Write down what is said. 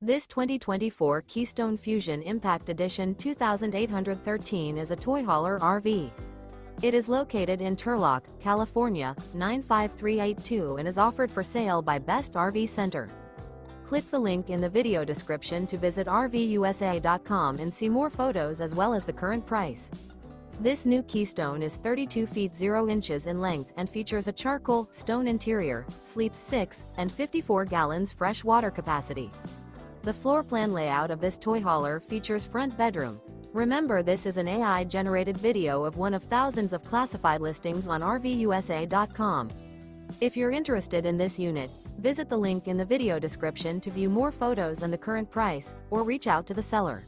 This 2024 Keystone Fuzion Impact Edition 2813 is a toy hauler RV. It is located in Turlock, California, 95382 and is offered for sale by Best RV Center. Click the link in the video description to visit RVUSA.com and see more photos as well as the current price. This new Keystone is 32 feet 0 inches in length and features a charcoal, stone interior, sleeps 6, and 54 gallons fresh water capacity. The floor plan layout of this toy hauler features front bedroom. Remember, this is an AI-generated video of one of thousands of classified listings on RVUSA.com. If you're interested in this unit, visit the link in the video description to view more photos and the current price, or reach out to the seller.